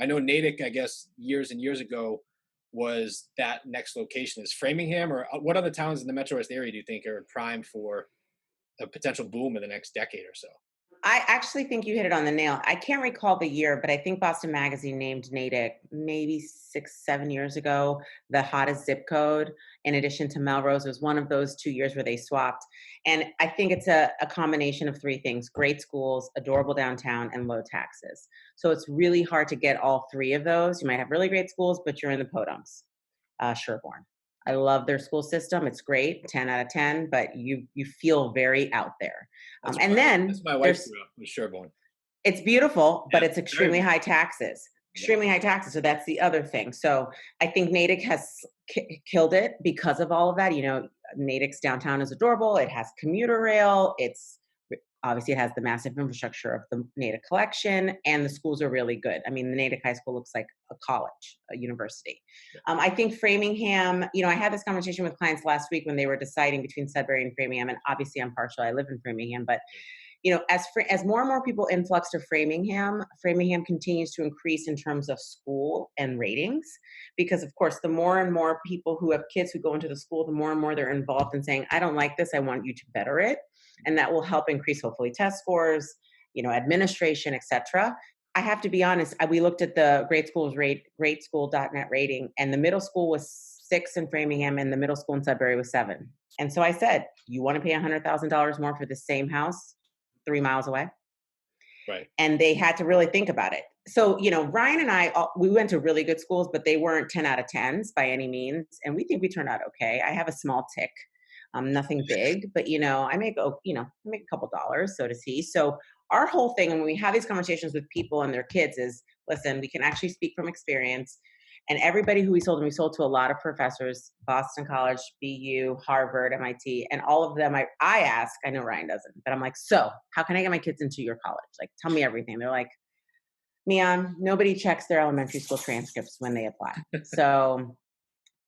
I know Natick, I guess, years and years ago was that next location. Is Framingham or what other towns in the MetroWest area do you think are primed for a potential boom in the next decade or so? I actually think you hit it on the nail. I can't recall the year, but I think Boston Magazine named Natick maybe 6, 7 years ago the hottest zip code. In addition to Melrose, it was one of those 2 years where they swapped. And I think it's a combination of three things: great schools, adorable downtown, and low taxes. So it's really hard to get all three of those. You might have really great schools, but you're in the podunks. Sherborne. I love their school system. It's great, 10 out of 10, but you feel very out there. And then That's my wife there's grew up with Sherborne. it's beautiful, but Yeah, it's very extremely good. high taxes. Yeah. Extremely high taxes. So that's the other thing. So I think Natick has killed it because of all of that. Natick's downtown is adorable. It has commuter rail. Obviously it has the massive infrastructure of the Natick collection, and the schools are really good. I mean, the Natick High School looks like a college, a university. I think Framingham, I had this conversation with clients last week when they were deciding between Sudbury and Framingham, and obviously I'm partial. I live in Framingham, but as more and more people influx to Framingham, Framingham continues to increase in terms of school and ratings, because of course, the more and more people who have kids who go into the school, the more and more they're involved in saying, I don't like this, I want you to better it. And that will help increase hopefully test scores, administration, etc. I have to be honest, we looked at the greatschool.net rating, and the middle school was 6 in Framingham and the middle school in Sudbury was 7. And so I said, you want to pay $100,000 more for the same house 3 miles away? Right. And they had to really think about it. So, Ryan and I, we went to really good schools, but they weren't 10 out of 10s by any means. And we think we turned out okay. I have a small tick, nothing big, but I make a couple dollars, so to see. So our whole thing, and when we have these conversations with people and their kids, is listen, we can actually speak from experience. And everybody who we sold to a lot of professors: Boston College, BU, Harvard, MIT, and all of them. I ask, I know Ryan doesn't, but I'm like, so how can I get my kids into your college? Like, tell me everything. They're like, Mian, nobody checks their elementary school transcripts when they apply. So,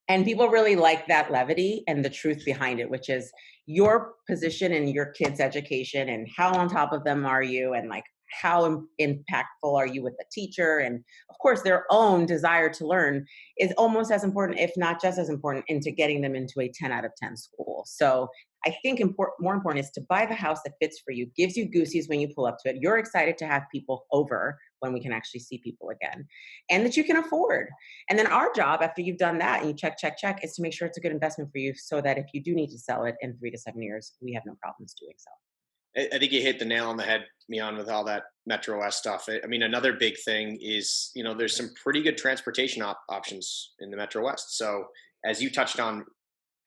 and people really like that levity and the truth behind it, which is your position in your kids' education and how on top of them are you, and like how impactful are you with the teacher, and of course their own desire to learn is almost as important, if not just as important, into getting them into a 10 out of 10 school. So I think more important is to buy the house that fits for you, gives you goosies when you pull up to it, you're excited to have people over when we can actually see people again, and that you can afford. And then our job, after you've done that and you check, is to make sure it's a good investment for you, so that if you do need to sell it in 3 to 7 years, we have no problems doing so. I think you hit the nail on the head, Mian, with all that MetroWest stuff. I mean, another big thing is, there's some pretty good transportation options in the MetroWest. So as you touched on,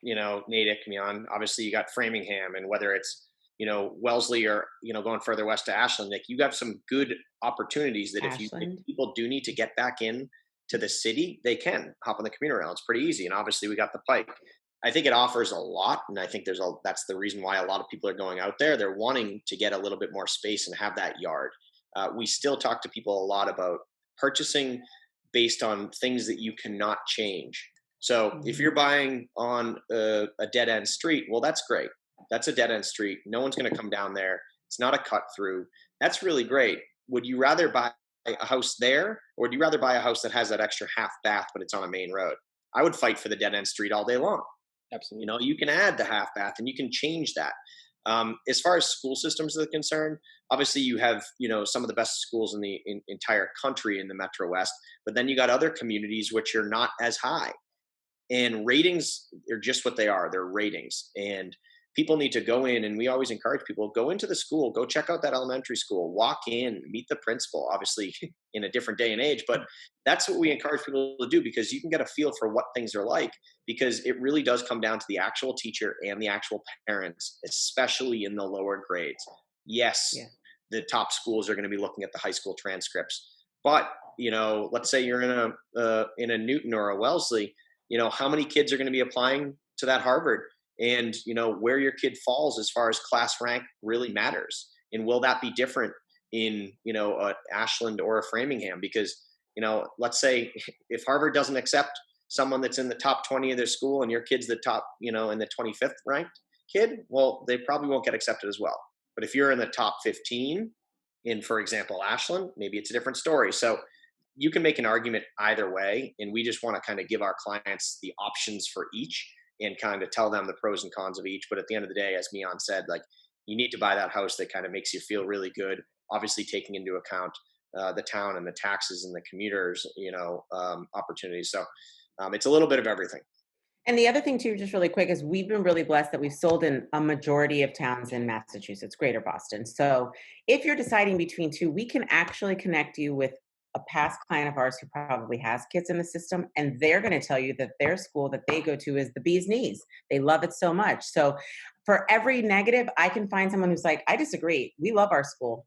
Natick, Mian, obviously you got Framingham, and whether it's, Wellesley or, going further west to Ashland, like you got some good opportunities that if people do need to get back in to the city, they can hop on the commuter rail. It's pretty easy. And obviously we got the Pike. I think it offers a lot, and I think that's the reason why a lot of people are going out there. They're wanting to get a little bit more space and have that yard. We still talk to people a lot about purchasing based on things that you cannot change. So if you're buying on a dead end street, well, that's great. That's a dead end street. No one's going to come down there. It's not a cut through. That's really great. Would you rather buy a house there, or would you rather buy a house that has that extra half bath, but it's on a main road? I would fight for the dead end street all day long. Absolutely. You can add the half bath and you can change that. As far as school systems are concerned, obviously you have, some of the best schools in the entire country in the MetroWest, but then you got other communities which are not as high, and ratings are just what they are. They're ratings, and people need to go in, and we always encourage people, go into the school, go check out that elementary school, walk in, meet the principal, obviously in a different day and age, but that's what we encourage people to do, because you can get a feel for what things are like, because it really does come down to the actual teacher and the actual parents, especially in the lower grades. Yes, the top schools are going to be looking at the high school transcripts, but let's say you're in a Newton or a Wellesley, how many kids are going to be applying to that Harvard? And, where your kid falls as far as class rank really matters. And will that be different in, Ashland or a Framingham? Because, let's say if Harvard doesn't accept someone that's in the top 20 of their school, and your kid's the top, in the 25th ranked kid, well, they probably won't get accepted as well. But if you're in the top 15 in, for example, Ashland, maybe it's a different story. So you can make an argument either way. And we just want to kind of give our clients the options for each and kind of tell them the pros and cons of each. But at the end of the day, as Mian said, like, you need to buy that house that kind of makes you feel really good, obviously taking into account the town and the taxes and the commuters, opportunities. So it's a little bit of everything. And the other thing too, just really quick, is we've been really blessed that we've sold in a majority of towns in Massachusetts, greater Boston. So if you're deciding between two, we can actually connect you with a past client of ours who probably has kids in the system, and they're going to tell you that their school that they go to is the bee's knees. They love it so much. So for every negative, I can find someone who's like, I disagree. We love our school.